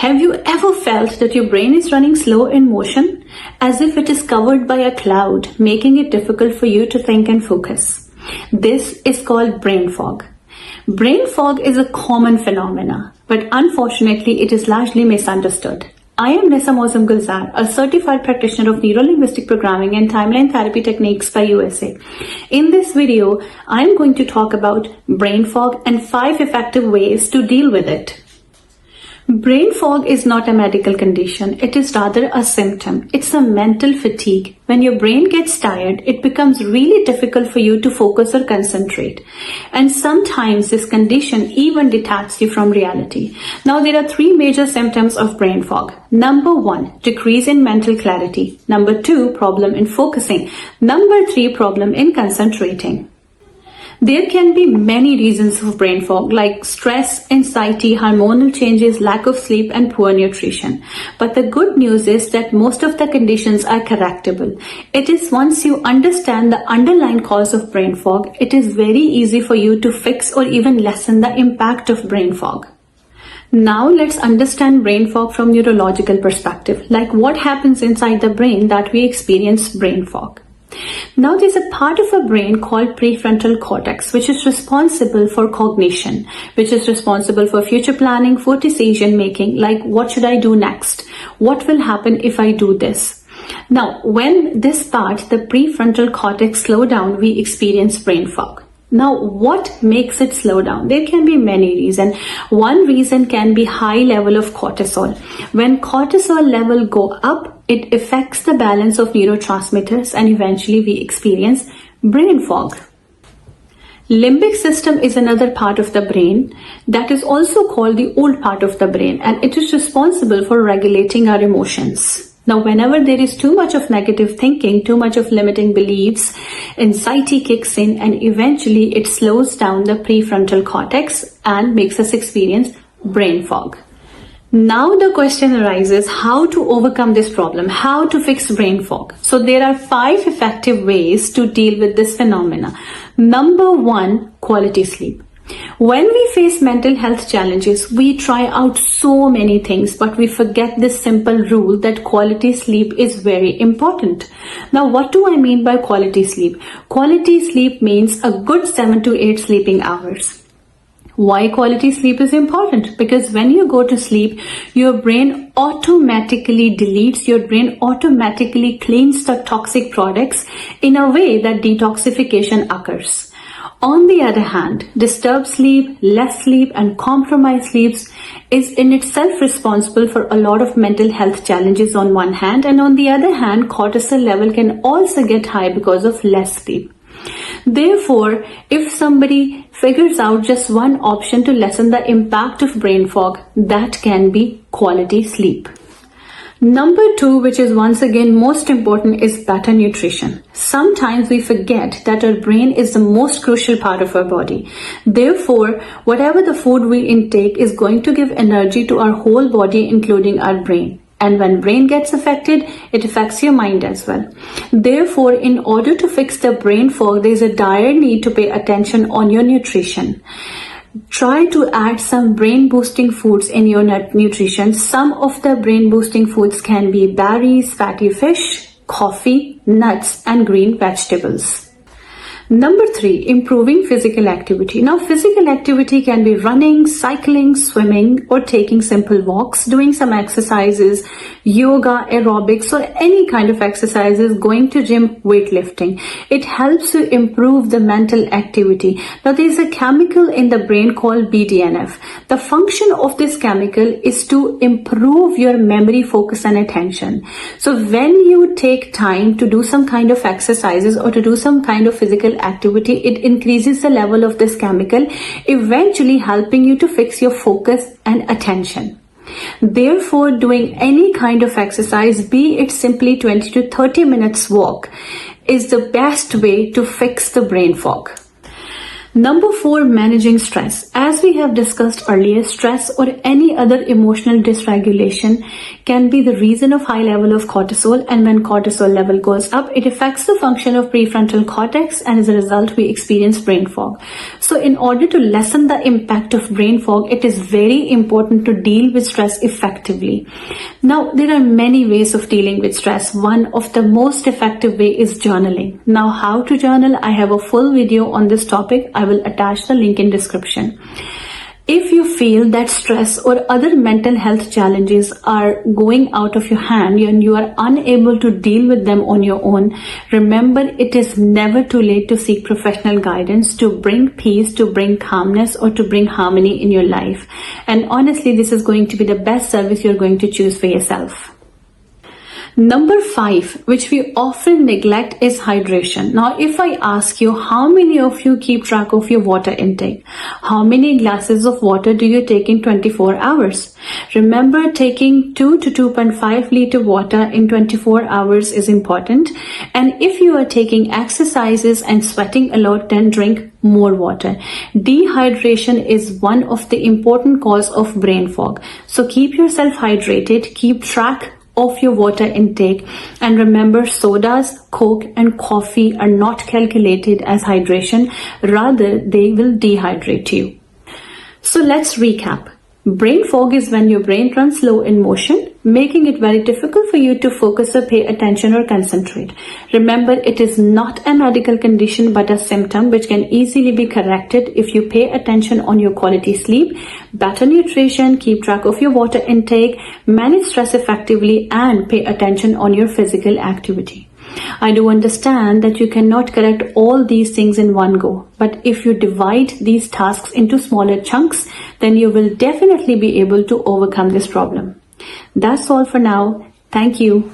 Have you ever felt that your brain is running slow in motion, as if it is covered by a cloud, making it difficult for you to think and focus? This is called brain fog. Brain fog is a common phenomenon, but unfortunately it is largely misunderstood. I am Nessa Gulzar, a certified practitioner of neuro-linguistic programming and timeline therapy techniques by USA. In this video, I am going to talk about brain fog and 5 effective ways to deal with it. Brain fog is not a medical condition, it is rather a symptom. It's a mental fatigue. When your brain gets tired, it becomes really difficult for you to focus or concentrate. And sometimes this condition even detaches you from reality. Now there are 3 major symptoms of brain fog. Number 1, decrease in mental clarity. Number 2, problem in focusing. Number 3, problem in concentrating. There can be many reasons for brain fog, like stress, anxiety, hormonal changes, lack of sleep, and poor nutrition. But the good news is that most of the conditions are correctable. It is once you understand the underlying cause of brain fog, it is very easy for you to fix or even lessen the impact of brain fog. Now let's understand brain fog from neurological perspective, like what happens inside the brain that we experience brain fog. Now there's a part of our brain called prefrontal cortex, which is responsible for cognition, which is responsible for future planning, for decision making, like what should I do next? What will happen if I do this? Now, when this part, the prefrontal cortex, slow down, we experience brain fog. Now, what makes it slow down? There can be many reasons. One reason can be high level of cortisol. When cortisol level go up, it affects the balance of neurotransmitters and eventually we experience brain fog. Limbic system is another part of the brain that is also called the old part of the brain, and it is responsible for regulating our emotions. Now, whenever there is too much of negative thinking, too much of limiting beliefs, anxiety kicks in and eventually it slows down the prefrontal cortex and makes us experience brain fog. Now the question arises how to overcome this problem, how to fix brain fog. So there are 5 effective ways to deal with this phenomena. Number 1, quality sleep. When we face mental health challenges, we try out so many things, but we forget this simple rule that quality sleep is very important. Now, what do I mean by quality sleep? Quality sleep means a good 7 to 8 sleeping hours. Why quality sleep is important? Because when you go to sleep, your brain automatically deletes, your brain automatically cleans the toxic products in a way that detoxification occurs. On the other hand, disturbed sleep, less sleep, and compromised sleeps is in itself responsible for a lot of mental health challenges on one hand, and on the other hand, cortisol level can also get high because of less sleep. Therefore, if somebody figures out just one option to lessen the impact of brain fog, that can be quality sleep. Number 2, which is once again most important, is better nutrition. Sometimes we forget that our brain is the most crucial part of our body. Therefore, whatever the food we intake is going to give energy to our whole body, including our brain. And when brain gets affected, it affects your mind as well. Therefore, in order to fix the brain fog, there is a dire need to pay attention on your nutrition. Try to add some brain boosting foods in your nutrition. Some of the brain boosting foods can be berries, fatty fish, coffee, nuts, and green vegetables. Number 3, improving physical activity. Now, physical activity can be running, cycling, swimming, or taking simple walks, doing some exercises, yoga, aerobics, or any kind of exercises, going to gym, weightlifting. It helps you improve the mental activity. Now, there is a chemical in the brain called BDNF. The function of this chemical is to improve your memory, focus, and attention. So when you take time to do some kind of exercises or to do some kind of physical activity, it increases the level of this chemical, eventually helping you to fix your focus and attention. Therefore, doing any kind of exercise, be it simply 20 to 30 minutes walk, is the best way to fix the brain fog. Number 4, managing stress. As we have discussed earlier, stress or any other emotional dysregulation can be the reason of high level of cortisol, and when cortisol level goes up, it affects the function of prefrontal cortex, and as a result, we experience brain fog. So in order to lessen the impact of brain fog, it is very important to deal with stress effectively. Now, there are many ways of dealing with stress. One of the most effective way is journaling. Now, how to journal? I have a full video on this topic. I will attach the link in description. If you feel that stress or other mental health challenges are going out of your hand and you are unable to deal with them on your own, remember it is never too late to seek professional guidance to bring peace, to bring calmness, or to bring harmony in your life. And honestly, this is going to be the best service you're going to choose for yourself. Number 5, which we often neglect, is hydration. Now, if I ask you, how many of you keep track of your water intake? How many glasses of water do you take in 24 hours? Remember, taking 2 to 2.5 liter water in 24 hours is important. And if you are taking exercises and sweating a lot, then drink more water. Dehydration is one of the important cause of brain fog. So keep yourself hydrated, keep track of your water intake, and remember, sodas, Coke and coffee are not calculated as hydration, rather they will dehydrate you. So let's recap. Brain fog is when your brain runs slow in motion, making it very difficult for you to focus or pay attention or concentrate. Remember, it is not a medical condition but a symptom which can easily be corrected if you pay attention on your quality sleep, better nutrition, keep track of your water intake, manage stress effectively, and pay attention on your physical activity. I do understand that you cannot correct all these things in one go, but if you divide these tasks into smaller chunks, then you will definitely be able to overcome this problem. That's all for now. Thank you.